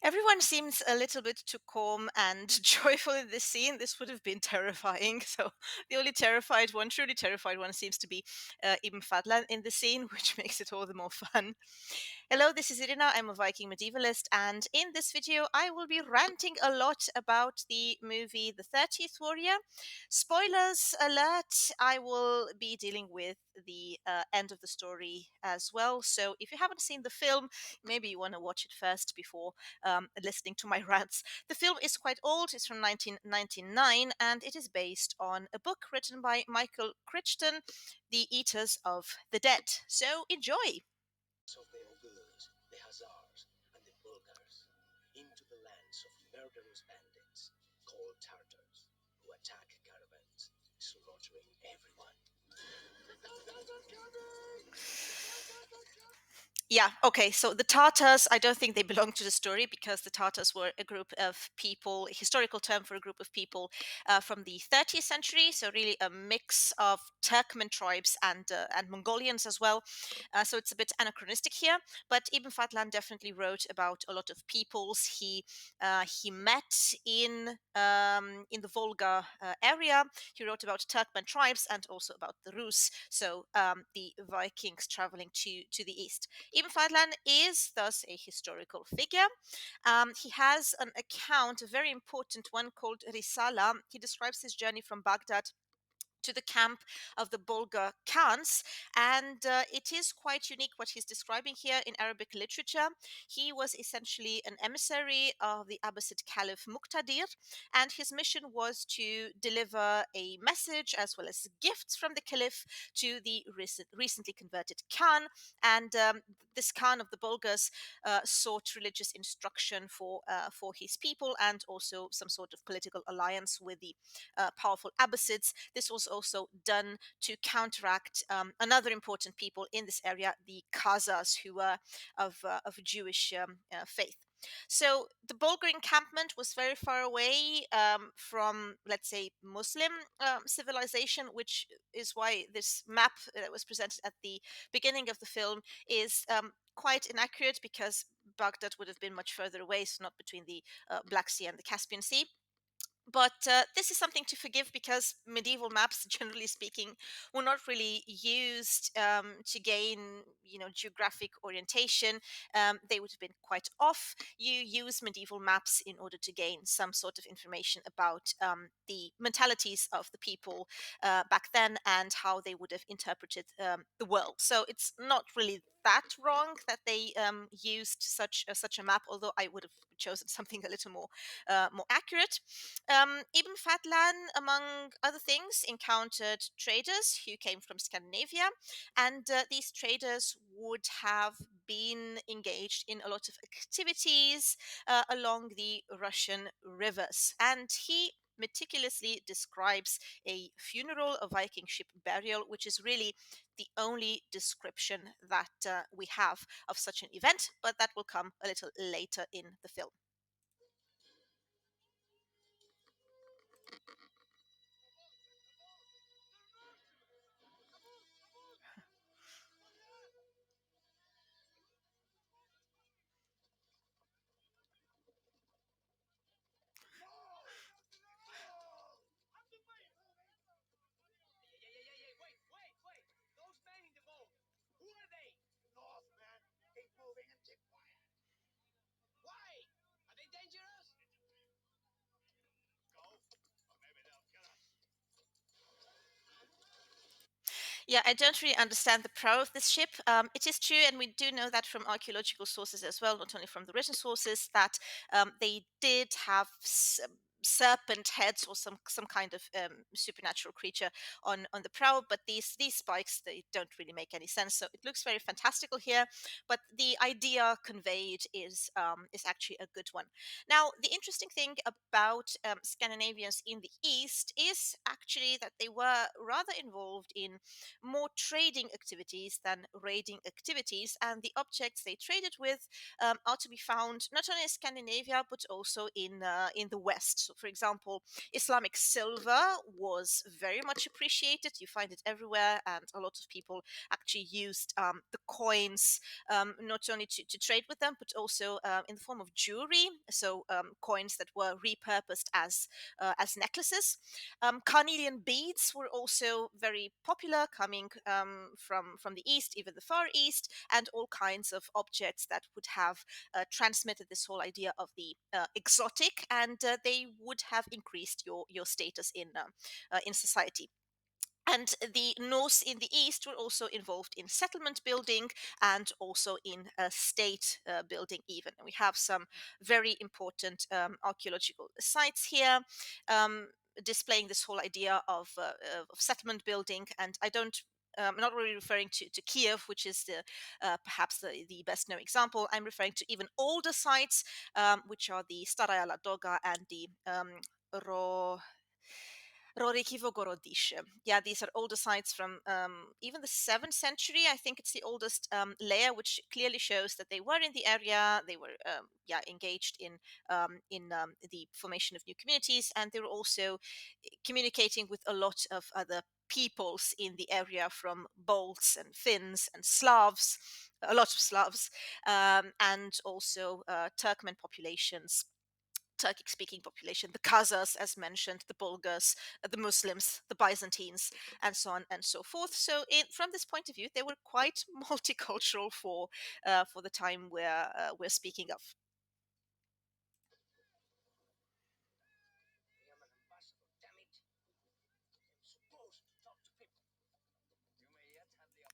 Everyone seems a little bit too calm and joyful in this scene. This would have been terrifying. So the only terrified one, truly terrified one, seems to be Ibn Fadlan in the scene, which makes it all the more fun. Hello, this is Irina. I'm a Viking medievalist, and in this video, I will be ranting a lot about the movie The 30th Warrior. Spoilers alert, I will be dealing with the end of the story as well. So if you haven't seen the film, maybe you want to watch it first before listening to my rants. The film is quite old, it's from 1999, and it is based on a book written by Michael Crichton, The Eaters of the Dead. So enjoy! Of the Ogurs, the Hazars, and the Bulgars into the lands of murderous bandits called Tartars who attack caravans, slaughtering everyone. Yeah, okay. So the Tartars, I don't think they belong to the story because the Tartars were a group of people, a historical term for a group of people from the 30th century. So really a mix of Turkmen tribes and Mongolians as well. So it's a bit anachronistic here. But Ibn Fadlan definitely wrote about a lot of peoples he met in the Volga area. He wrote about Turkmen tribes and also about the Rus, so the Vikings traveling to the east. Ibn Fadlan is thus a historical figure. He has an account, a very important one called Risala. He describes his journey from Baghdad to the camp of the Bulgar Khans. And it is quite unique what he's describing here in Arabic literature. He was essentially an emissary of the Abbasid Caliph Muqtadir, and his mission was to deliver a message as well as gifts from the Caliph to the recently converted Khan. And this Khan of the Bulgars sought religious instruction for his people and also some sort of political alliance with the powerful Abbasids. This was also done to counteract another important people in this area, the Khazars, who were of Jewish faith. So the Bulgar encampment was very far away from, let's say, Muslim civilization, which is why this map that was presented at the beginning of the film is quite inaccurate because Baghdad would have been much further away, so not between the Black Sea and the Caspian Sea. But this is something to forgive because medieval maps, generally speaking, were not really used to gain, geographic orientation. They would have been quite off. You use medieval maps in order to gain some sort of information about the mentalities of the people back then and how they would have interpreted the world. So it's not really that wrong that they used such a map, although I would have chosen something a little more accurate. Ibn Fadlan, among other things, encountered traders who came from Scandinavia, and these traders would have been engaged in a lot of activities along the Russian rivers. And he meticulously describes a funeral, a Viking ship burial, which is really the only description that we have of such an event, but that will come a little later in the film. Wait! Those men in the boat, who are they? Northman, keep moving and keep quiet. Why? Are they dangerous? Go, or maybe they'll kill us. Yeah, I don't really understand the prow of this ship. It is true, and we do know that from archaeological sources as well, not only from the written sources, that they did have serpent heads or some kind of supernatural creature on the prow. But these spikes, they don't really make any sense. So it looks very fantastical here, but the idea conveyed is actually a good one. Now, the interesting thing about Scandinavians in the East is actually that they were rather involved in more trading activities than raiding activities, and the objects they traded with are to be found not only in Scandinavia but also in the West, So, for example, Islamic silver was very much appreciated. You find it everywhere, and a lot of people actually used the coins not only to trade with them, but also in the form of jewelry. So coins that were repurposed as necklaces. Carnelian beads were also very popular, coming from the east, even the Far East, and all kinds of objects that would have transmitted this whole idea of the exotic, and they would have increased your status in society. And the Norse in the east were also involved in settlement building and also in state building, even. And we have some very important archaeological sites here. Displaying this whole idea of settlement building, and I don't I'm not really referring to Kiev, which is perhaps the best known example. I'm referring to even older sites, which are the Staraya Ladoga and the Ro Rorikivo-Gorodische. Yeah, these are older sites from even the 7th century. I think it's the oldest layer, which clearly shows that they were in the area. They were, yeah, engaged in the formation of new communities, and they were also communicating with a lot of other peoples in the area, from Balts and Finns and Slavs, a lot of Slavs, and also Turkmen populations, Turkic speaking population, the Khazars, as mentioned, the Bulgars, the Muslims, the Byzantines, and so on and so forth. So, from this point of view, they were quite multicultural for the time we're speaking of. I am an ambassador, damn it. I'm supposed to talk to people. You may yet have the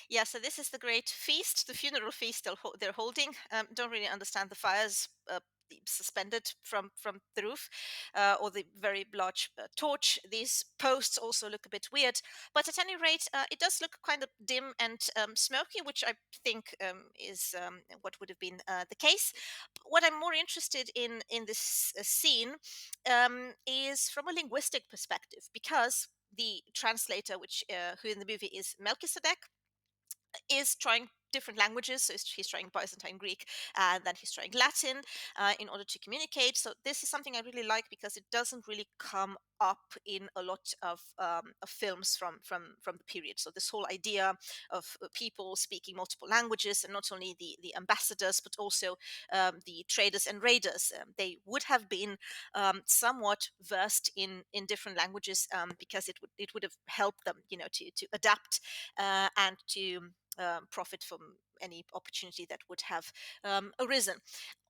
Yeah, so this is the great feast, the funeral feast they're holding. Don't really understand the fires. Suspended from the roof, or the very large torch. These posts also look a bit weird, but at any rate, it does look kind of dim and smoky, which I think is what would have been the case. What I'm more interested in this scene is from a linguistic perspective, because the translator, which who in the movie is Melchizedek, is trying different languages. So he's trying Byzantine Greek, and then he's trying Latin in order to communicate. So this is something I really like, because it doesn't really come up in a lot of films from the period. So this whole idea of people speaking multiple languages, and not only the ambassadors, but also the traders and raiders. They would have been somewhat versed in different languages, because it would have helped them, to adapt and to profit from any opportunity that would have arisen.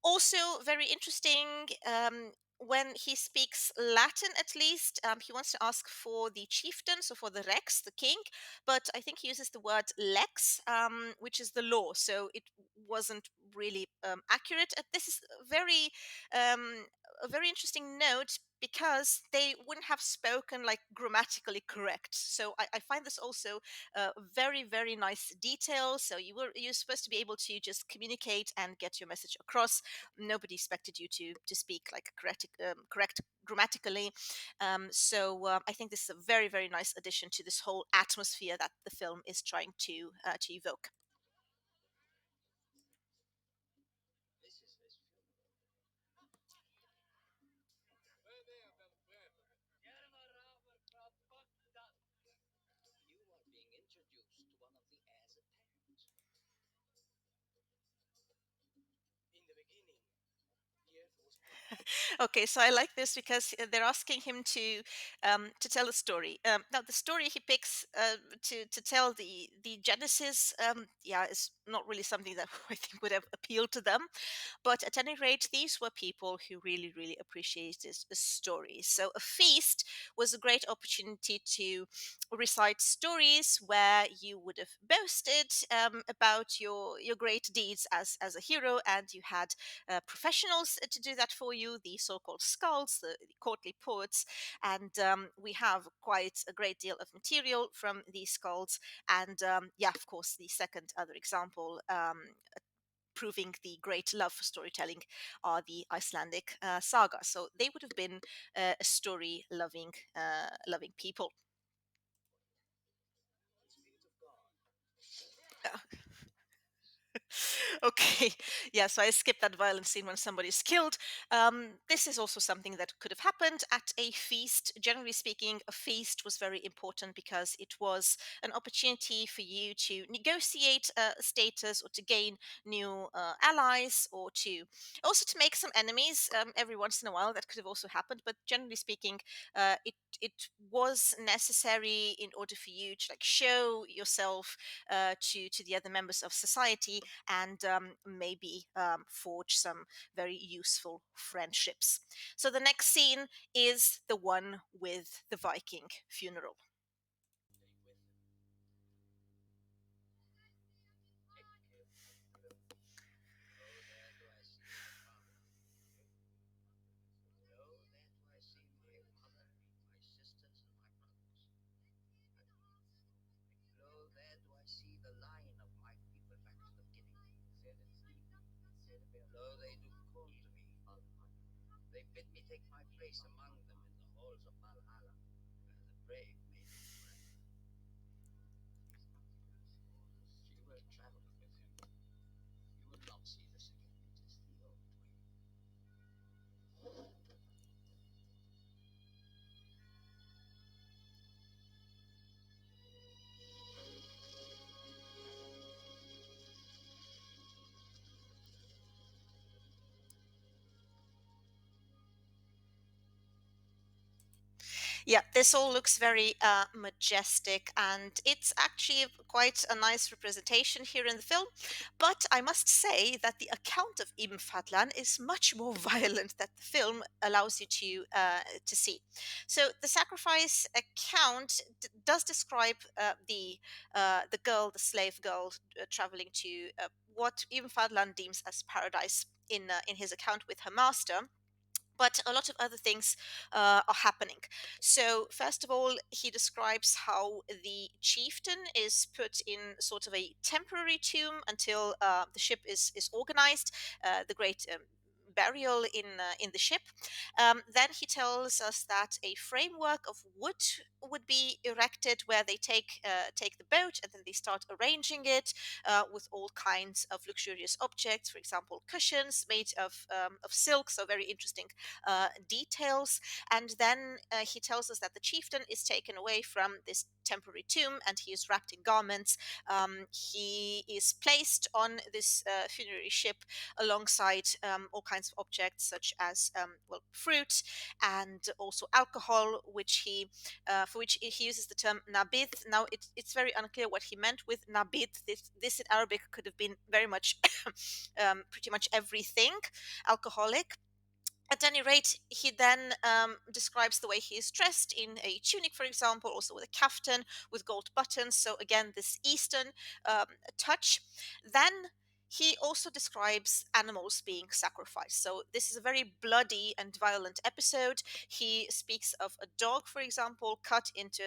Also, very interesting. When he speaks Latin, at least, he wants to ask for the chieftain, so for the Rex, the king, but I think he uses the word lex, which is the law, so it wasn't really accurate. This is um, a very interesting note, because they wouldn't have spoken like grammatically correct. So I find this also very, very nice detail. So you're supposed to be able to just communicate and get your message across. Nobody expected you to speak like correct grammatically. So I think this is a very, very nice addition to this whole atmosphere that the film is trying to evoke. This is his funeral. You are being introduced to one of the heirs apparent. In the beginning, the earth was black. Okay, so I like this, because they're asking him to tell a story. Now, the story he picks to tell, the Genesis, yeah, is not really something that I think would have appealed to them. But at any rate, these were people who really, really appreciated the stories. So a feast was a great opportunity to recite stories where you would have boasted about your great deeds as a hero, and you had professionals to do that for you, the so-called skalds, the courtly poets, and we have quite a great deal of material from these skalds. And yeah, of course, the second other example. proving the great love for storytelling are the Icelandic saga. So they would have been a story loving people. Okay, yeah, so I skipped that violent scene when somebody is killed. This is also something that could have happened at a feast. Generally speaking, a feast was very important because it was an opportunity for you to negotiate status or to gain new allies or to also to make some enemies every once in a while. That could have also happened, but generally speaking, it was necessary in order for you to like show yourself to the other members of society and maybe forge some very useful friendships. So the next scene is the one with the Viking funeral. Yeah, this all looks very majestic, and it's actually quite a nice representation here in the film. But I must say that the account of Ibn Fadlan is much more violent than the film allows you to see. So the sacrifice account does describe the girl, the slave girl, traveling to what Ibn Fadlan deems as paradise in his account with her master, but a lot of other things are happening. So, first of all, he describes how the chieftain is put in sort of a temporary tomb until the ship is organized, the great burial in the ship. Then he tells us that a framework of wood would be erected where they take the boat and then they start arranging it with all kinds of luxurious objects, for example, cushions made of silk, so very interesting details. And then he tells us that the chieftain is taken away from this temporary tomb and he is wrapped in garments. He is placed on this funerary ship alongside all kinds of objects such as well, fruit and also alcohol, which he for which he uses the term nabith. Now it's very unclear what he meant with nabith. This in Arabic could have been very much pretty much everything alcoholic. At any rate, he then describes the way he is dressed in a tunic, for example, also with a kaftan with gold buttons. So, again, this Eastern um, touch. Then he also describes animals being sacrificed. So, this is a very bloody and violent episode. He speaks of a dog, for example, cut into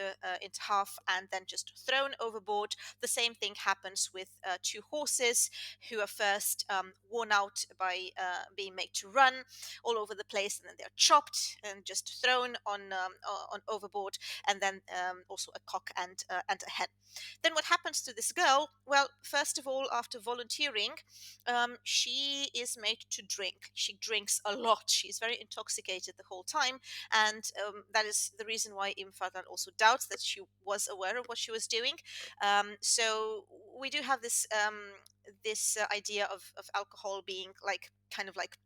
half and then just thrown overboard. The same thing happens with two horses who are first worn out by being made to run all over the place, and then they're chopped and just thrown on overboard, and then also a cock and a hen. Then what happens to this girl? Well, first of all, after volunteering, she is made to drink. She drinks a lot. She's very intoxicated the whole time, and that is the reason why Imfatan also doubts that she was aware of what she was doing. So we do have this idea of alcohol being like kind of like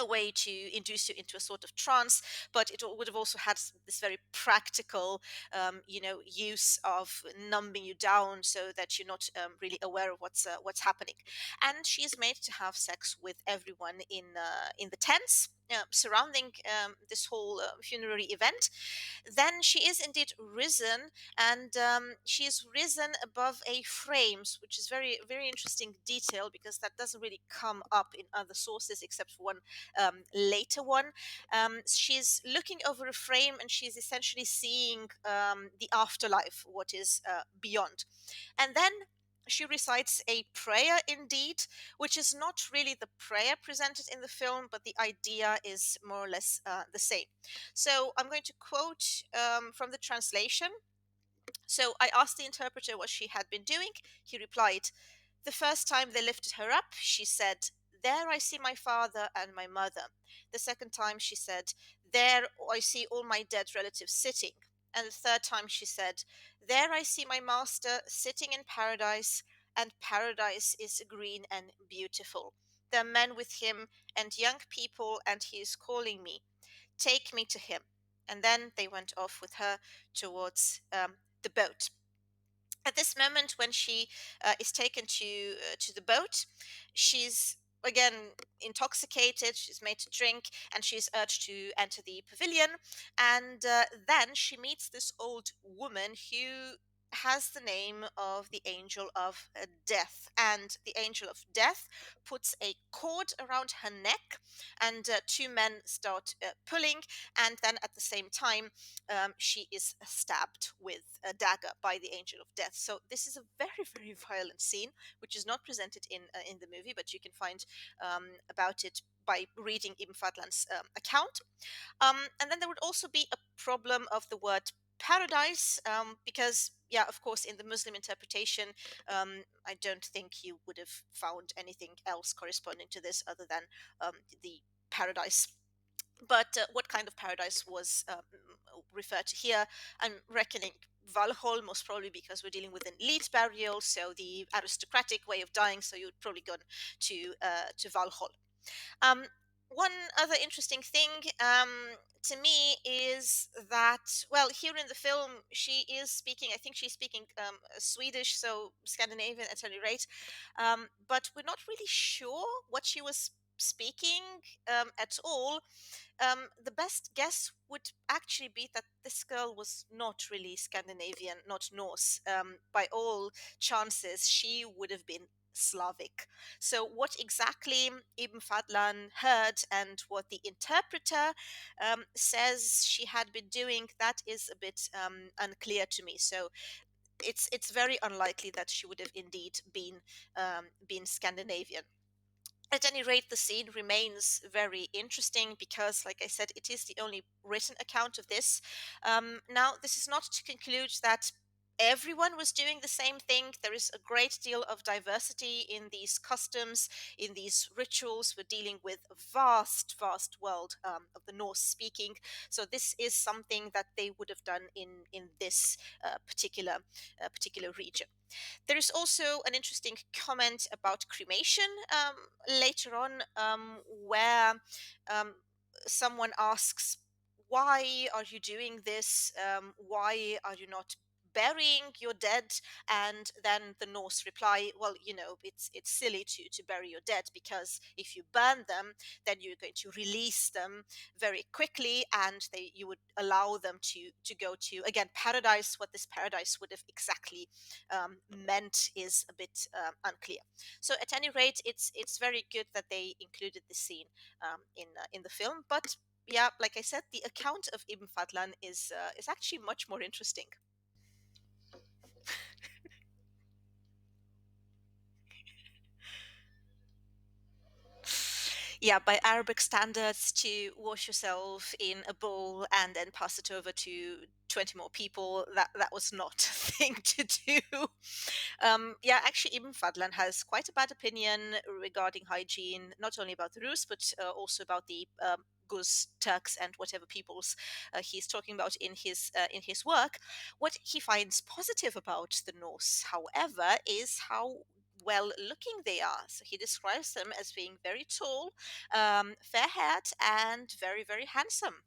a way to induce you into a sort of trance, but it would have also had this very practical, use of numbing you down so that you're not really aware of what's happening. And she is made to have sex with everyone in the tents. Surrounding this whole funerary event, then she is indeed risen, and she is risen above a frames, which is very interesting detail because that doesn't really come up in other sources except for one later one. She's looking over a frame and she's essentially seeing the afterlife, what is beyond. And then she recites a prayer indeed, which is not really the prayer presented in the film, but the idea is more or less the same. So I'm going to quote from the translation. So I asked the interpreter what she had been doing. He replied, "The first time they lifted her up, she said, 'There I see my father and my mother.' The second time she said, 'There I see all my dead relatives sitting.' And the third time she said, 'There I see my master sitting in paradise, and paradise is green and beautiful. There are men with him and young people, and he is calling me. Take me to him.' And then they went off with her towards the boat. At this moment, when she is taken to the boat, she's again intoxicated. She's made to drink, and she's urged to enter the pavilion. And then she meets this old woman who has the name of the angel of death, and the angel of death puts a cord around her neck, and two men start pulling, and then at the same time she is stabbed with a dagger by the angel of death. So this is a very, very violent scene, which is not presented in the movie, but you can find about it by reading Ibn Fadlan's account. And then there would also be a problem of the word paradise, because yeah, of course, in the Muslim interpretation, I don't think you would have found anything else corresponding to this other than the paradise. But what kind of paradise was referred to here? I'm reckoning Valhall, most probably because we're dealing with an elite burial, so the aristocratic way of dying. So you'd probably gone to Valhall. Um, One other interesting thing to me is that, well, here in the film, she is speaking, I think she's speaking Swedish, so Scandinavian at any rate, but we're not really sure what she was speaking at all. The best guess would actually be that this girl was not really Scandinavian, not Norse. By all chances, she would have been Slavic. So, what exactly Ibn Fadlan heard and what the interpreter says she had been doing, that is a bit unclear to me. So, it's very unlikely that she would have indeed been Scandinavian. At any rate, the scene remains very interesting because, like I said, it is the only written account of this. Now, this is not to conclude that everyone was doing the same thing. There is a great deal of diversity in these customs, in these rituals. We're dealing with a vast, vast world of the Norse speaking. So this is something that they would have done in this particular region. There is also an interesting comment about cremation later on, where um, someone asks, "Why are you doing this? Why are you not burying your dead?" And then the Norse reply, "Well, it's silly to bury your dead, because if you burn them, then you're going to release them very quickly, and you would allow them to go to, again, paradise. What this paradise would have exactly meant is a bit unclear. So at any rate, it's very good that they included this scene in the film. But yeah, like I said, the account of Ibn Fadlan is actually much more interesting. Yeah, by Arabic standards, to wash yourself in a bowl and then pass it over to 20 more people, that was not a thing to do. Yeah, actually, Ibn Fadlan has quite a bad opinion regarding hygiene, not only about the Rus, but also about the Guz, Turks, and whatever peoples he's talking about in his work. What he finds positive about the Norse, however, is how well looking they are. So he describes them as being very tall, fair haired, and very, very handsome.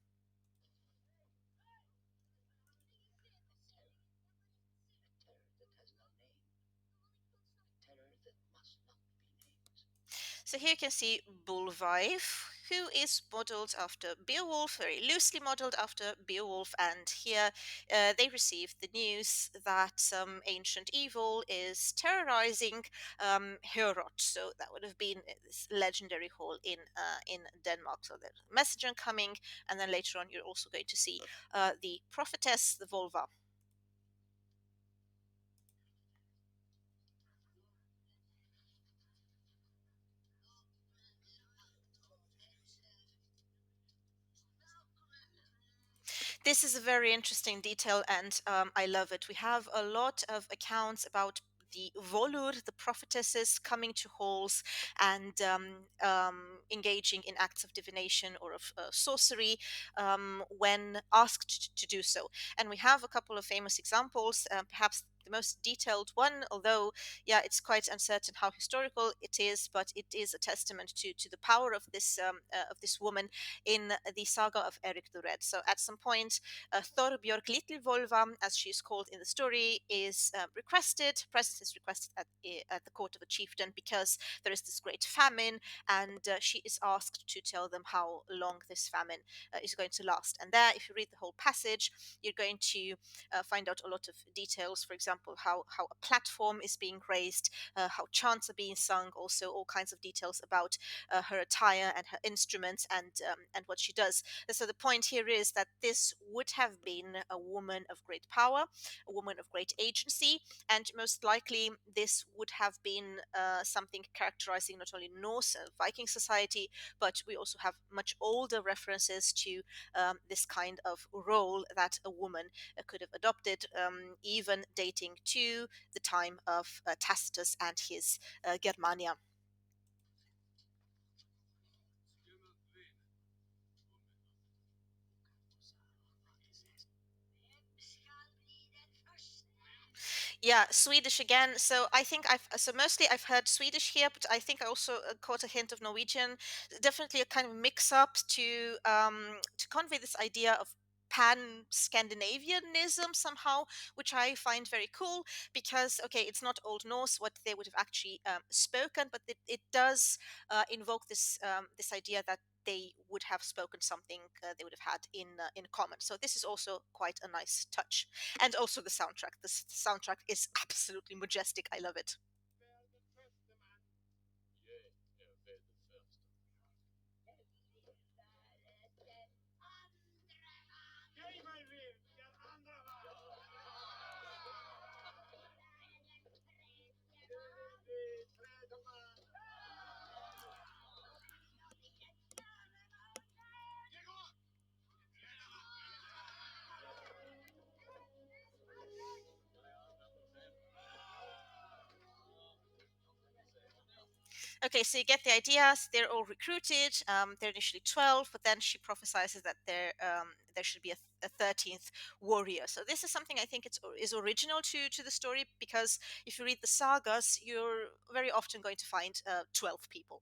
terror that has no name, terror that must not be named. So here you can see Bullwife, who is modeled after Beowulf, very loosely modeled after Beowulf. And here they received the news that some ancient evil is terrorizing Herot. So that would have been this legendary hall in Denmark. So there's a messenger coming, and then later on you're also going to see the prophetess, the Volva. This is a very interesting detail, and I love it. We have a lot of accounts about the volur, the prophetesses, coming to halls and engaging in acts of divination or of sorcery when asked to do so. And we have a couple of famous examples, perhaps the most detailed one, although, yeah, it's quite uncertain how historical it is, but it is a testament to the power of this woman in the saga of Eric the Red. So at some point, Thorbjörg Litlvolva, as she is called in the story, is requested. Presence is requested at the court of a chieftain because there is this great famine, and she is asked to tell them how long this famine is going to last. And there, if you read the whole passage, you're going to find out a lot of details. For example, how a platform is being raised, how chants are being sung, also all kinds of details about her attire and her instruments and what she does. So the point here is that this would have been a woman of great power, a woman of great agency, and most likely this would have been something characterizing not only Norse Viking society, but we also have much older references to this kind of role that a woman could have adopted, even dating to the time of Tacitus and his Germania. Yeah, Swedish again. So I think mostly I've heard Swedish here, but I think I also caught a hint of Norwegian. Definitely a kind of mix up to convey this idea of pan Scandinavianism somehow, which I find very cool because okay, it's not Old Norse what they would have actually spoken, but it does invoke this idea that they would have spoken something they would have had in common. So this is also quite a nice touch, and also the soundtrack. Soundtrack is absolutely majestic. I love it. Okay, so you get the ideas. They're all recruited. They're initially 12, but then she prophesies that there should be a 13th warrior. So this is something I think is original to the story because if you read the sagas, you're very often going to find 12 people.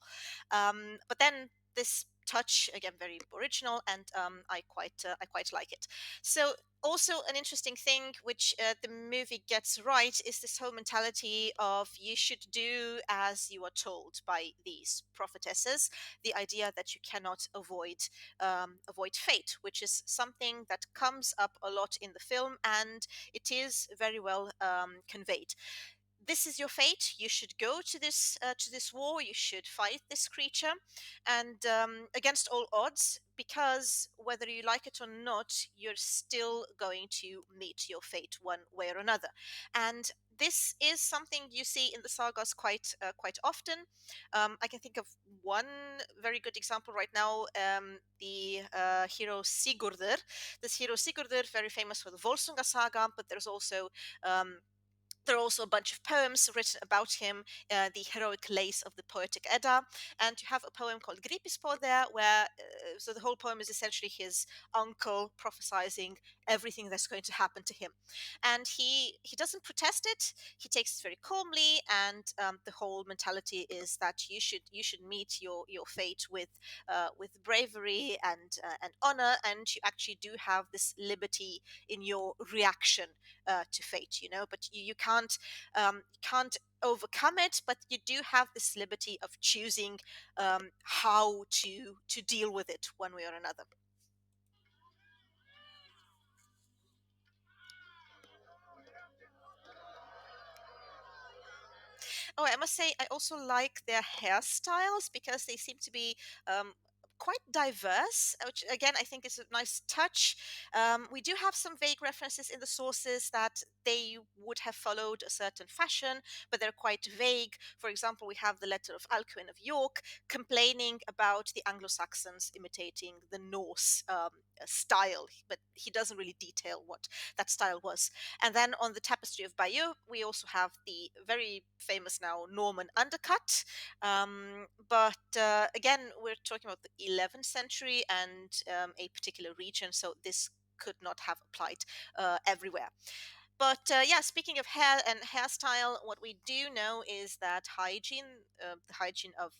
But then this touch again very original, and I quite like it. So also an interesting thing which the movie gets right is this whole mentality of you should do as you are told by these prophetesses, the idea that you cannot avoid fate, which is something that comes up a lot in the film, and it is very well conveyed. This is your fate. You should go to this war. You should fight this creature, and against all odds, because whether you like it or not, you're still going to meet your fate one way or another. And this is something you see in the sagas quite often. I can think of one very good example right now. The hero Sigurdur. This hero Sigurdur, very famous for the Volsunga saga, but there's also there are also a bunch of poems written about him, the heroic lays of the poetic Edda, and you have a poem called Gripispor there, where so the whole poem is essentially his uncle prophesizing everything that's going to happen to him, and he doesn't protest it. He takes it very calmly, and the whole mentality is that you should meet your fate with bravery and honor, and you actually do have this liberty in your reaction to fate, you know, but you can't overcome it, but you do have this liberty of choosing how to deal with it one way or another. Oh, I must say, I also like their hairstyles because they seem to be quite diverse, which again I think is a nice touch. We do have some vague references in the sources that they would have followed a certain fashion, but they're quite vague. For example, we have the letter of Alcuin of York complaining about the Anglo Saxons imitating the Norse style, but he doesn't really detail what that style was. And then on the tapestry of Bayeux, we also have the very famous now Norman undercut. But again, we're talking about the 11th century and a particular region, so this could not have applied everywhere. But yeah, speaking of hair and hairstyle, what we do know is that hygiene, the hygiene of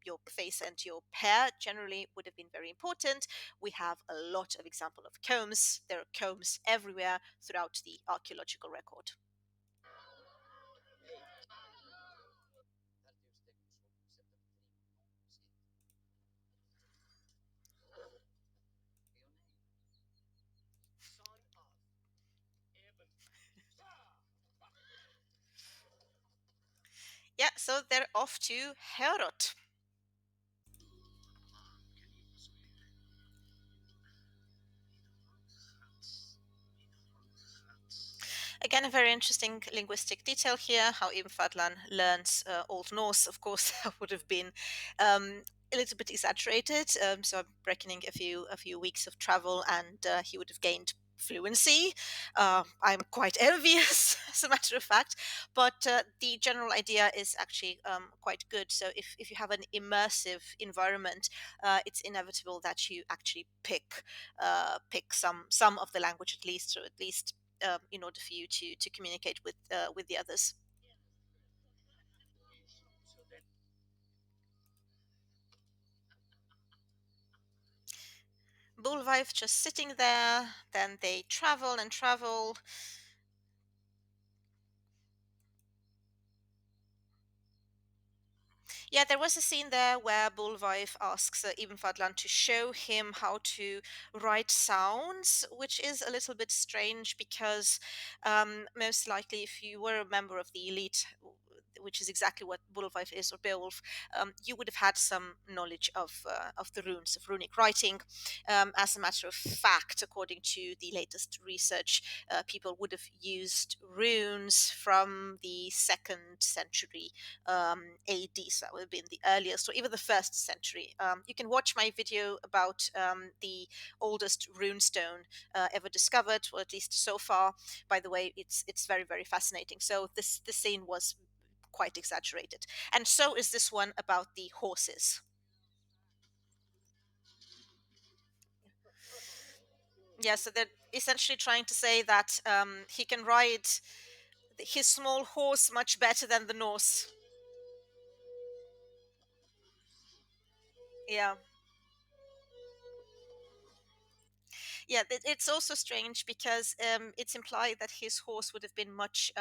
your face and your hair generally would have been very important. We have a lot of example of combs. There are combs everywhere throughout the archaeological record. Yeah, so they're off to Herot. Again, a very interesting linguistic detail here, how Ibn Fadlan learns Old Norse. Of course, that would have been a little bit exaggerated. So I'm reckoning a few weeks of travel, and he would have gained fluency. I'm quite envious, as a matter of fact. But the general idea is actually quite good. So if you have an immersive environment, it's inevitable that you actually pick some of the language at least, or at least in order for you to communicate with the others. Bullwife just sitting there, then they travel and travel. Yeah, there was a scene there where Bullwife asks Ibn Fadlan to show him how to write sounds, which is a little bit strange because most likely, if you were a member of the elite, which is exactly what Bullwife is, or Beowulf, you would have had some knowledge of the runes, of runic writing. As a matter of fact, according to the latest research, people would have used runes from the second century AD, so that would have been the earliest, or even the first century. You can watch my video about the oldest runestone ever discovered, or at least so far. By the way, it's very very fascinating. So this scene was quite exaggerated, and so is this one about the horses. Yeah, so they're essentially trying to say that he can ride his small horse much better than the Norse. Yeah. Yeah, it's also strange because it's implied that his horse would have been much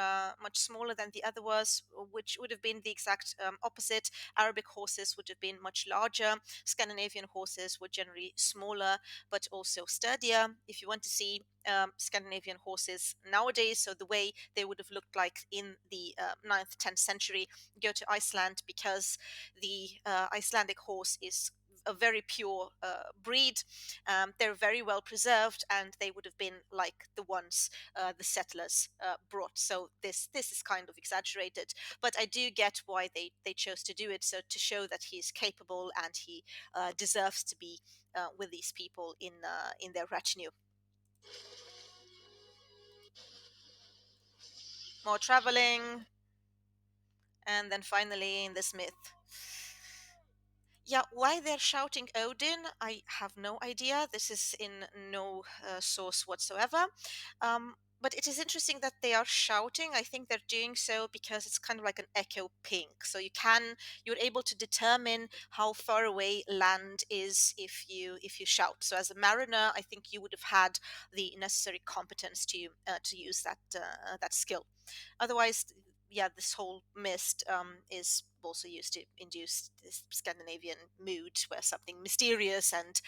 smaller than the other was, which would have been the exact opposite. Arabic horses would have been much larger. Scandinavian horses were generally smaller but also sturdier. If you want to see Scandinavian horses nowadays, so the way they would have looked like in the 9th, 10th century, go to Iceland, because the Icelandic horse is a very pure breed. They're very well preserved, and they would have been like the ones the settlers brought. So this is kind of exaggerated, but I do get why they chose to do it. So to show that he's capable and he deserves to be with these people in their retinue. More traveling, and then finally in this myth. Yeah, why they're shouting Odin, I have no idea. This is in no source whatsoever. But it is interesting that they are shouting. I think they're doing so because it's kind of like an echo ping. So you're able to determine how far away land is if you shout. So as a mariner, I think you would have had the necessary competence to use that skill. Otherwise, yeah, this whole mist is also used to induce this Scandinavian mood where something mysterious and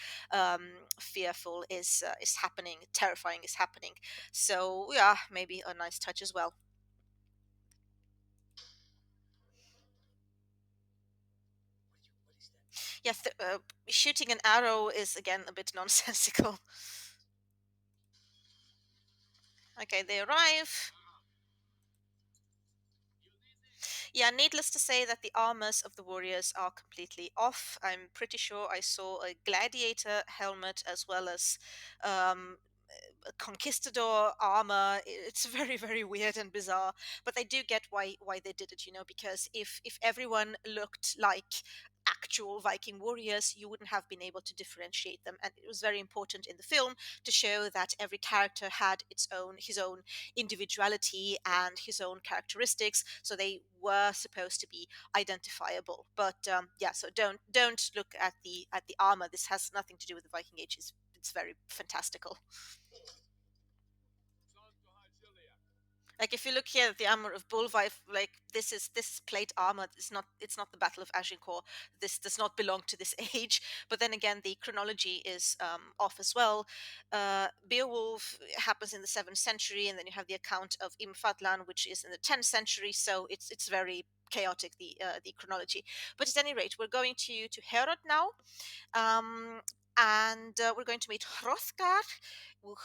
fearful is happening, terrifying is happening. So yeah, maybe a nice touch as well. What is that? Yes, shooting an arrow is again a bit nonsensical. Okay, they arrive. Yeah, needless to say that the armors of the warriors are completely off. I'm pretty sure I saw a gladiator helmet as well as um, a conquistador armor. It's very, very weird and bizarre, but I do get why they did it, because if everyone looked like actual Viking warriors, you wouldn't have been able to differentiate them. And it was very important in the film to show that every character had his own individuality and his own characteristics, so they were supposed to be identifiable. But yeah, so don't look at the armor. This has nothing to do with the Viking Age. It's very fantastical. Like if you look here at the armor of Bulva, like this is plate armor. It's not the Battle of Agincourt. This does not belong to this age. But then again, the chronology is off as well. Beowulf happens in the 7th century, and then you have the account of Imfatlan, which is in the 10th century. So it's very chaotic, the chronology. But at any rate, we're going to Herod now. Um, and we're going to meet Hrothgar,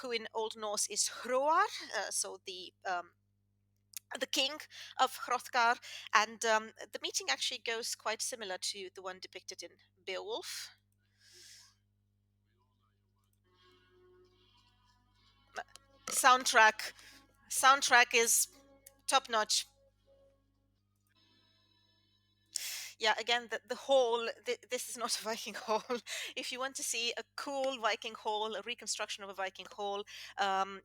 who in Old Norse is Hroar, so the king of Hrothgar, and the meeting actually goes quite similar to the one depicted in Beowulf. Soundtrack, soundtrack is top notch. Yeah, again, the hall, this is not a Viking hall. If you want to see a cool Viking hall, a reconstruction of a Viking hall,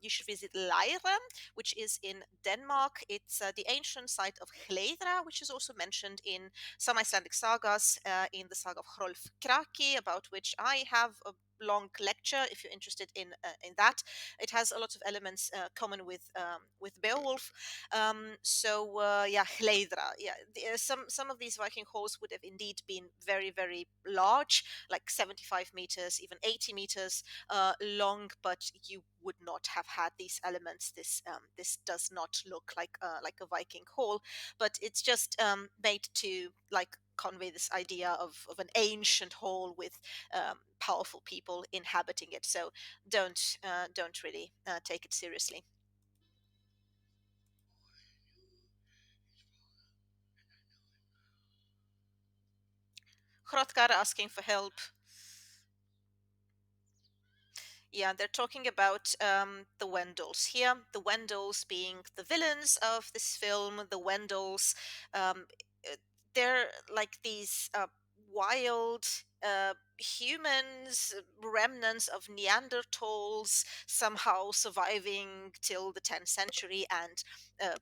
you should visit Leire, which is in Denmark. It's the ancient site of Hleidra, which is also mentioned in some Icelandic sagas, in the saga of Hrolf Kraki, about which I have a long lecture if you're interested in that. It has a lot of elements common with Beowulf. Yeah, Hleidra. Yeah, some of these Viking halls would have indeed been very, very large, like 75 meters, even 80 meters long. But you would not have had these elements. This does not look like a Viking hall, but it's just made to like convey this idea of an ancient hall with powerful people inhabiting it. So don't really take it seriously. Hrothgar asking for help. Yeah, they're talking about the Wendels here. The Wendels being the villains of this film. The Wendels, um, uh, they're like these wild humans, remnants of Neanderthals, somehow surviving till the 10th century and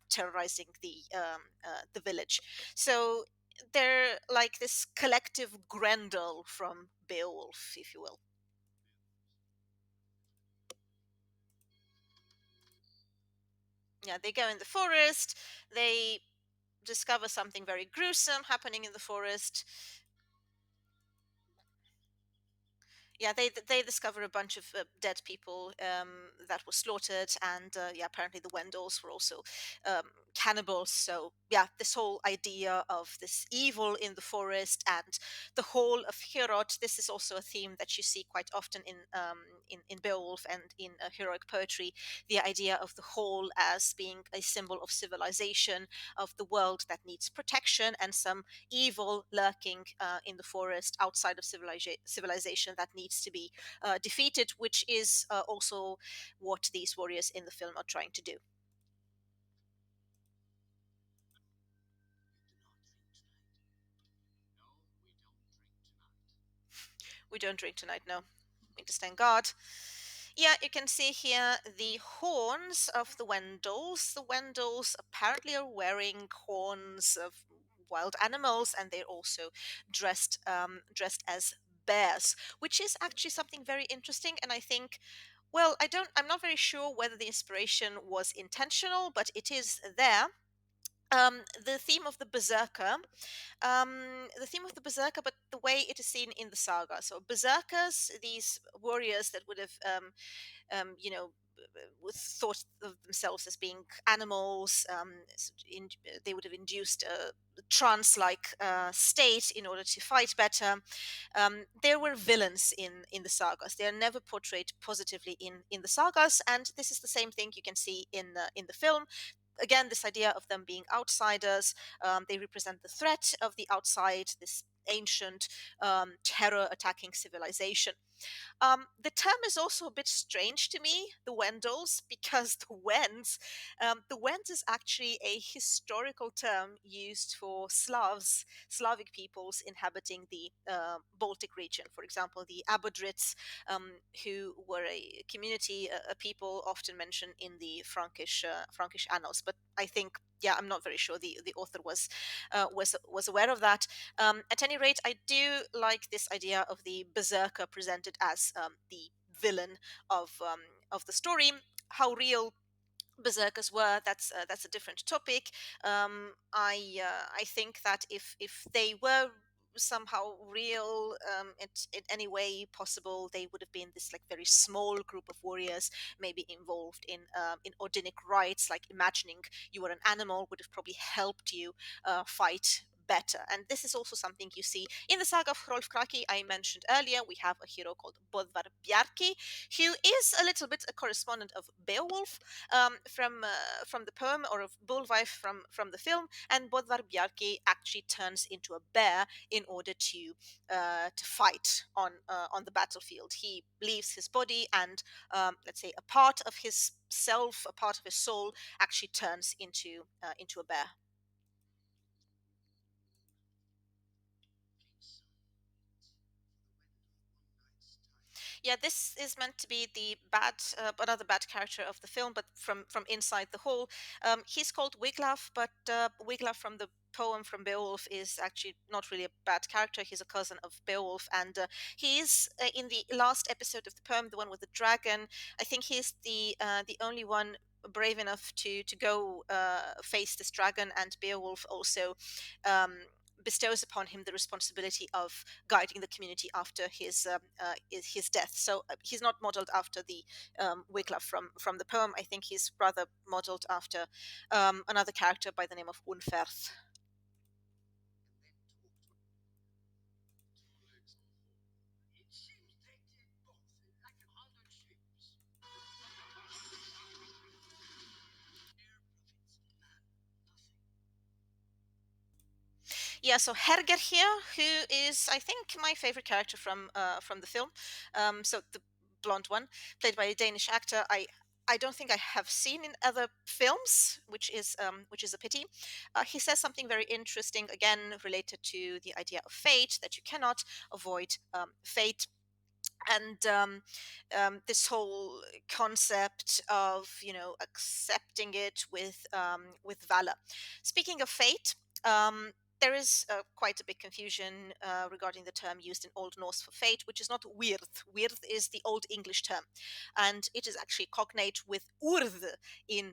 terrorizing the village. So they're like this collective Grendel from Beowulf, if you will. Yeah, they go in the forest. They discover something very gruesome happening in the forest. Yeah, they discover a bunch of dead people that were slaughtered, and yeah, apparently the Wendels were also um, cannibals. So yeah, this whole idea of this evil in the forest and the whole of Herot. This is also a theme that you see quite often in Beowulf and in heroic poetry. The idea of the whole as being a symbol of civilization, of the world that needs protection, and some evil lurking in the forest outside of civilization that needs to be defeated, which is also what these warriors in the film are trying to do. We don't drink tonight, no. We just thank God. Yeah, you can see here the horns of the Wendels. The Wendels apparently are wearing horns of wild animals, and they're also dressed as bears, which is actually something very interesting. And I think, well, I'm not very sure whether the inspiration was intentional, but it is there. The theme of the berserker, but the way it is seen in the saga. So berserkers, these warriors that would have you know, thought of themselves as being animals. They would have induced a trance-like state in order to fight better. There were villains in the sagas. They are never portrayed positively in the sagas, and this is the same thing you can see in the film. again, this idea of them being outsiders. They represent the threat of the outside, this ancient terror attacking civilization. The term is also a bit strange to me, the Wendels, because the Wends is actually a historical term used for Slavic peoples inhabiting the Baltic region. For example, the Abodrits, who were a community, a people often mentioned in the Frankish annals. But I think, yeah, I'm not very sure the author was aware of that. At any rate, I do like this idea of the berserker presented as the villain of of the story. How real berserkers were, that's a different topic. I think that if they were somehow real, in any way possible, they would have been this like very small group of warriors, maybe involved in Odinic rites, like imagining you were an animal would have probably helped you fight better. And this is also something you see in the saga of Hrolf Kraki I mentioned earlier. We have a hero called Bodvar Bjarki, who is a little bit a correspondent of Beowulf, from the poem, or of Beowulf from the film. And Bodvar Bjarki actually turns into a bear in order to fight on the battlefield. He leaves his body, and let's say a part of his self, a part of his soul, actually turns into a bear. Yeah, this is meant to be the another bad character of the film, but from inside the whole. He's called Wiglaf, but Wiglaf from the poem from Beowulf is actually not really a bad character. He's a cousin of Beowulf, and he is in the last episode of the poem, the one with the dragon. I think he's the only one brave enough to go face this dragon, and Beowulf also um, bestows upon him the responsibility of guiding the community after his death. So he's not modeled after the Wiglaf from the poem. I think he's rather modeled after another character by the name of Unferth. Yeah, so Herger here, who is, I think, my favorite character from the film. So the blonde one, played by a Danish actor. I don't think I have seen in other films, which is a pity. He says something very interesting, again related to the idea of fate, that you cannot avoid fate. And this whole concept of, accepting it with valor. Speaking of fate, there is quite a big confusion regarding the term used in Old Norse for fate, which is not wirth. Wirth is the Old English term, and it is actually cognate with urð in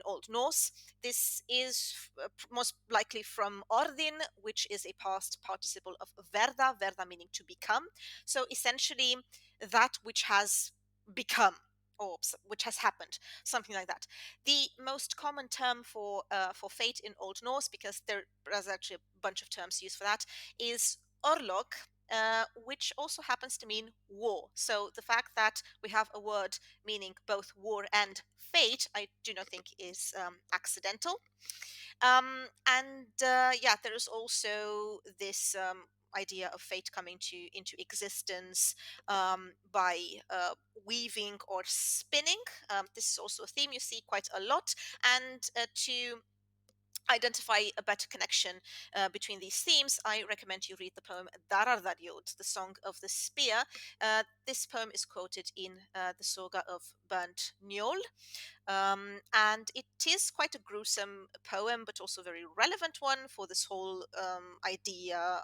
Old Norse. This is most likely from ordin, which is a past participle of verda, verda meaning to become. So essentially, that which has become, or which has happened, something like that. The most common term for fate in Old Norse, because there's actually a bunch of terms used for that, is orlog, which also happens to mean war. So the fact that we have a word meaning both war and fate, I do not think is accidental. And yeah, there is also this idea of fate coming into existence by weaving or spinning. This is also a theme you see quite a lot, and to identify a better connection between these themes, I recommend you read the poem Darardariod, the Song of the Spear. This poem is quoted in the saga of Burnt Njol, and it is quite a gruesome poem, but also a very relevant one for this whole idea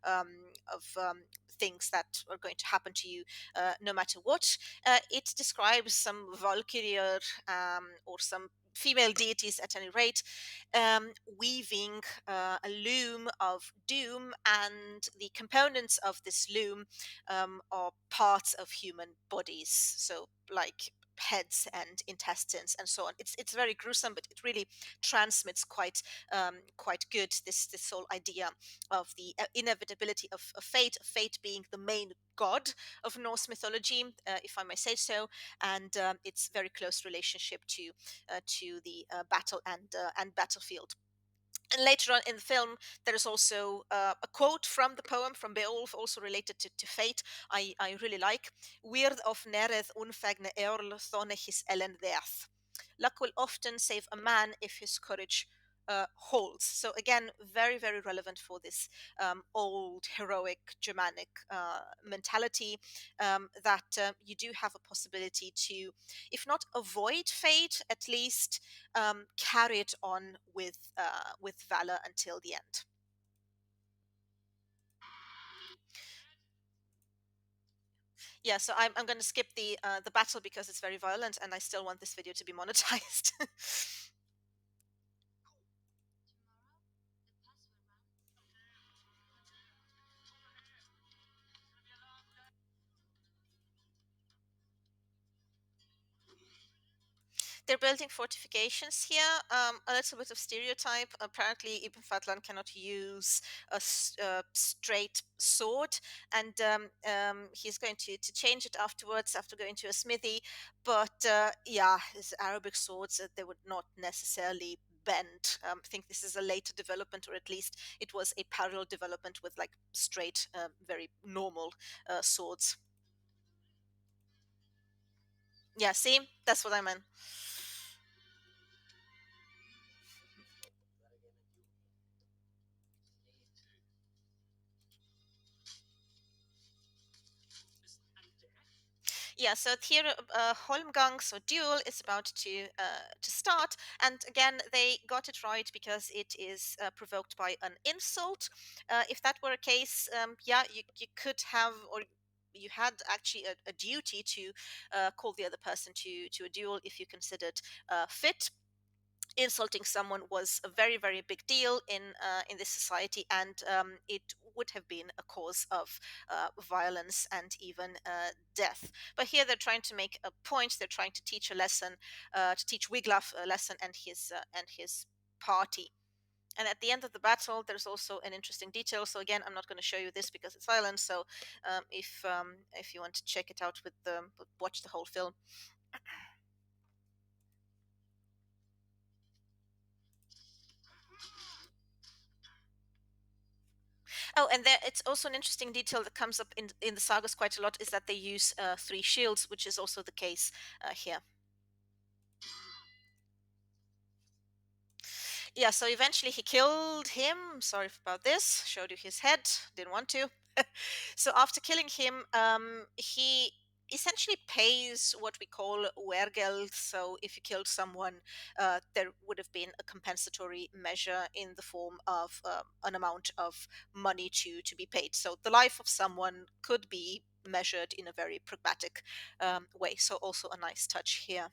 um, of things that are going to happen to you no matter what. It describes some Valkyrier, or some female deities at any rate, weaving a loom of doom, and the components of this loom are parts of human bodies. So, like heads and intestines and so on. It's very gruesome, but it really transmits quite good this whole idea of the inevitability of fate being the main god of Norse mythology, if I may say so, and its very close relationship to the battle and battlefield. And later on in the film, there is also a quote from the poem from Beowulf, also related to fate. I really like. Weird of nereth unfegne eorl thone his ellen death. Luck will often save a man if his courage holds. So again, very very relevant for this old heroic Germanic mentality, that you do have a possibility to, if not avoid fate, at least carry it on with valor until the end. Yeah, so I'm going to skip the battle because it's very violent, and I still want this video to be monetized. They're building fortifications here. A little bit of stereotype. Apparently, Ibn Fadlan cannot use a straight sword, and he's going to change it afterwards after going to a smithy. But yeah, his Arabic swords, they would not necessarily bend. I think this is a later development, or at least it was a parallel development with like straight, very normal swords. Yeah, see, that's what I meant. Yeah, so here Holmgang, so duel, is about to start, and again they got it right because it is provoked by an insult. If that were a case, yeah, you could have, or you had actually a duty to call the other person to a duel if you considered fit. Insulting someone was a very very big deal in this society, and it would have been a cause of violence and even death. But here they're trying to make a point. They're trying to teach a lesson, to teach Wiglaf a lesson and his party. And at the end of the battle, there's also an interesting detail. So again, I'm not going to show you this because it's violent. So if you want to check it out with the watch the whole film. Oh, and there it's also an interesting detail that comes up in the sagas quite a lot, is that they use three shields, which is also the case here. Yeah, so eventually he killed him. Sorry about this. Showed you his head. Didn't want to. So after killing him, he essentially pays what we call wergeld. So if you killed someone, there would have been a compensatory measure in the form of an amount of money to be paid. So the life of someone could be measured in a very pragmatic way. So also a nice touch here.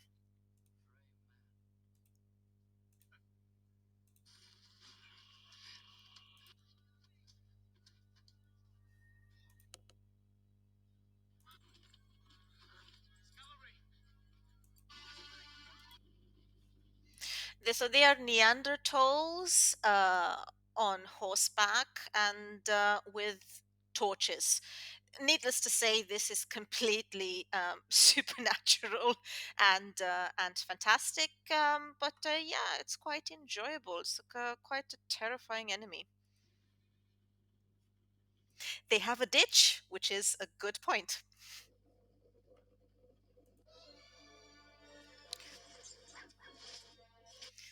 So they are Neanderthals on horseback and with torches. Needless to say, this is completely supernatural and fantastic. But yeah, it's quite enjoyable. It's like quite a terrifying enemy. They have a ditch, which is a good point.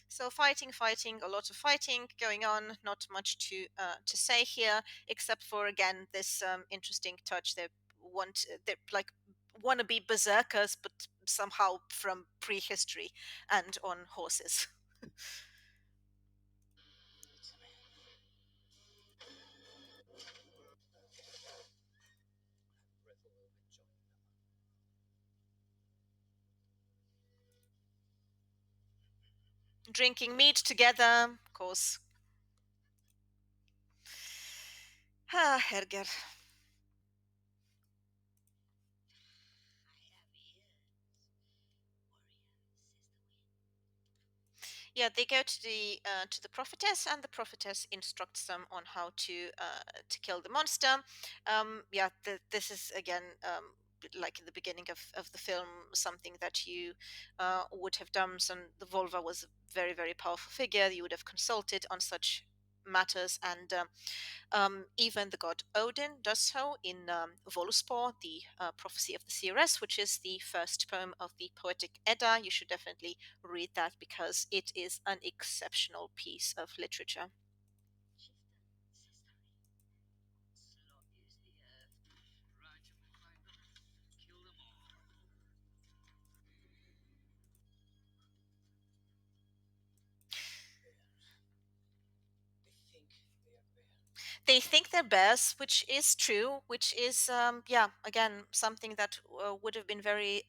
So fighting, fighting, a lot of fighting going on. Not much to say here, except for again this interesting touch. They like want to be berserkers, but somehow from prehistory and on horses. Drinking mead together, of course. Ah, Herger. Yeah, they go to the prophetess, and the prophetess instructs them on how to kill the monster. Yeah, this is again. Like in the beginning of the film, something that you would have done. So the Volva was a very, very powerful figure you would have consulted on such matters, and even the god Odin does so in Voluspor, the prophecy of the seeress, which is the first poem of the Poetic Edda. You should definitely read that because it is an exceptional piece of literature. Bears. They think they are bears. They think they're bears, which is true, which is, yeah, again, something that would have been very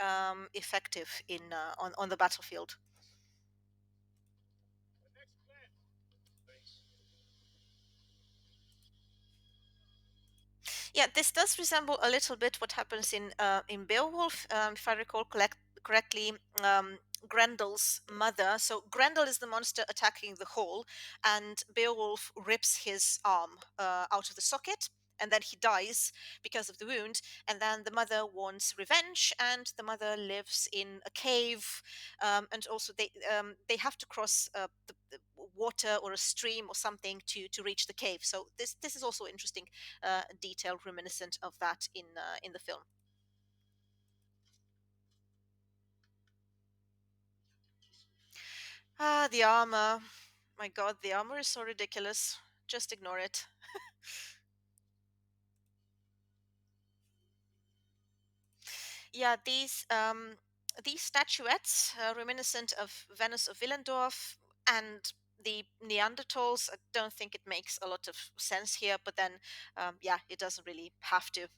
effective on the battlefield. Brace. Yeah, this does resemble a little bit what happens in Beowulf, if I recall correctly. Grendel's mother. So Grendel is the monster attacking the hall, and Beowulf rips his arm out of the socket. And then he dies because of the wound. And then the mother wants revenge, and the mother lives in a cave. And also, they have to cross the water or a stream or something to reach the cave. So this is also interesting detail reminiscent of that in the film. Ah, the armor. My God, the armor is so ridiculous. Just ignore it. Yeah, these statuettes, reminiscent of Venice of Willendorf and the Neanderthals. I don't think it makes a lot of sense here, but then, yeah, it doesn't really have to.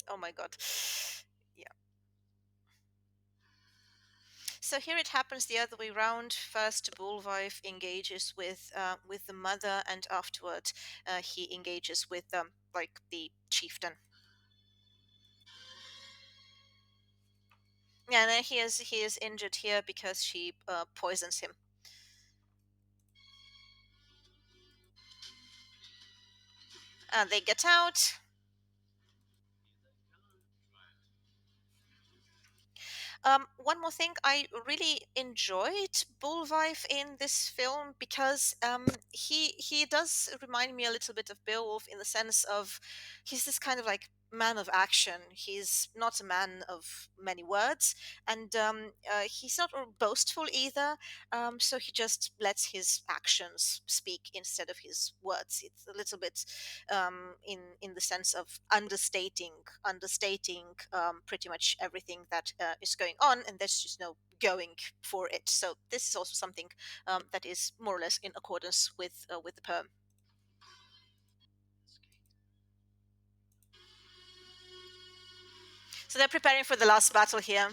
Oh my God. Yeah. So here it happens the other way round. First, Bullwife engages with the mother, and afterward, he engages with like the chieftain. Yeah, and then he is injured here because she poisons him. They get out. One more thing, I really enjoyed Bullwife in this film because he does remind me a little bit of Beowulf in the sense of he's this kind of like man of action. He's not a man of many words, and he's not boastful either. So he just lets his actions speak instead of his words. It's a little bit in the sense of understating pretty much everything that is going on, and there's just no going for it. So this is also something that is more or less in accordance with the poem. So they're preparing for the last battle here.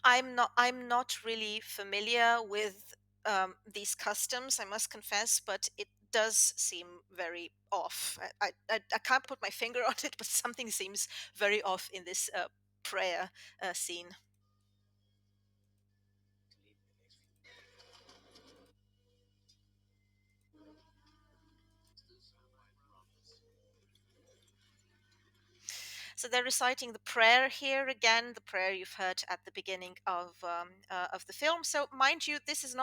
I'm not really familiar with these customs, I must confess, but it does seem very off. I can't put my finger on it, but something seems very off in this prayer scene. So they're reciting the prayer here again, the prayer you've heard at the beginning of the film. So mind you, this is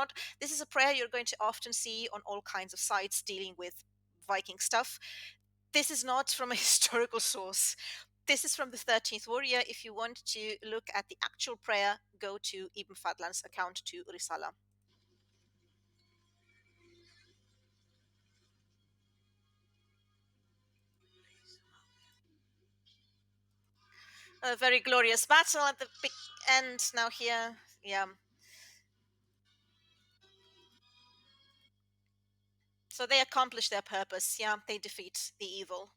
a prayer you're going to often see on all kinds of sites dealing with Viking stuff. This is not from a historical source. This is from the 13th Warrior. If you want to look at the actual prayer, go to Ibn Fadlan's account to Risala. A very glorious battle at the big end now here. Yeah. So they accomplish their purpose. Yeah, they defeat the evil.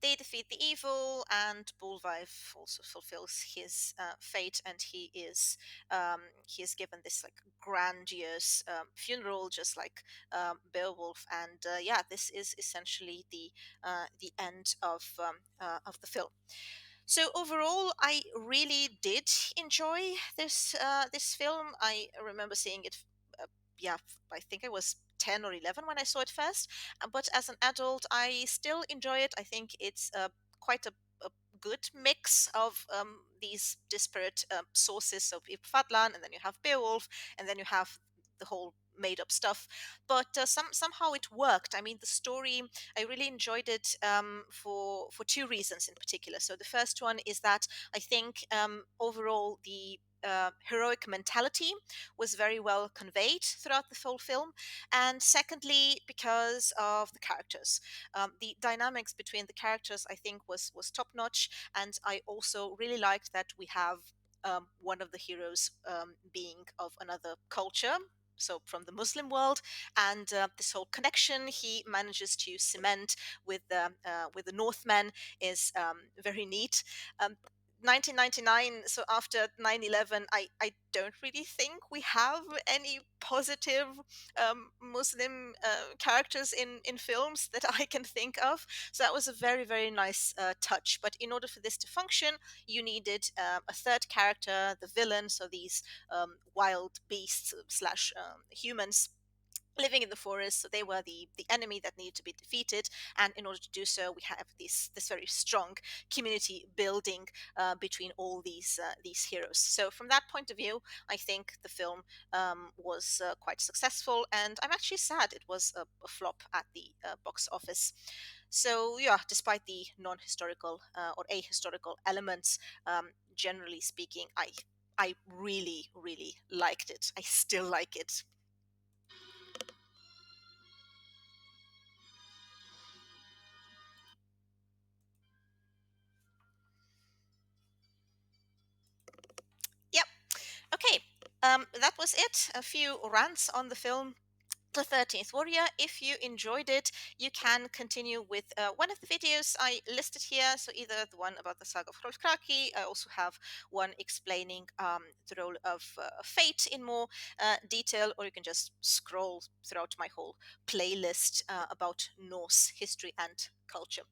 They defeat the evil, and Bullwife also fulfills his fate, and he is given this like grandiose funeral, just like Beowulf. And yeah, this is essentially the end of the film. So overall, I really did enjoy this film. I remember seeing it. Yeah, I think I was 10 or 11 when I saw it first. But as an adult, I still enjoy it. I think it's quite a good mix of these disparate sources. So you have Fadlan, and then you have Beowulf, and then you have the whole made up stuff. But somehow it worked. I mean, the story, I really enjoyed it for two reasons in particular. So the first one is that I think overall the heroic mentality was very well conveyed throughout the whole film, and secondly, because of the characters, the dynamics between the characters I think was top notch, and I also really liked that we have one of the heroes being of another culture, so from the Muslim world, and this whole connection he manages to cement with the Northman is very neat. Um, 1999, so after 9/11, I don't really think we have any positive Muslim characters in films that I can think of. So that was a very, very nice touch. But in order for this to function, you needed a third character, the villain, so these wild beasts slash humans living in the forest. So they were the enemy that needed to be defeated, and in order to do so, we have this very strong community building between all these heroes. So from that point of view, I think the film was quite successful, and I'm actually sad it was a flop at the box office. So yeah, despite the non-historical or ahistorical elements, generally speaking, I really really liked it. I still like it. Yep. Okay, that was it. A few rants on the film The 13th Warrior. If you enjoyed it, you can continue with one of the videos I listed here. So, either the one about the saga of Hrolkraki, I also have one explaining the role of fate in more detail, or you can just scroll throughout my whole playlist about Norse history and culture.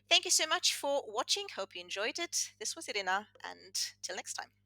Thank you so much for watching. Hope you enjoyed it. This was Irina, and till next time.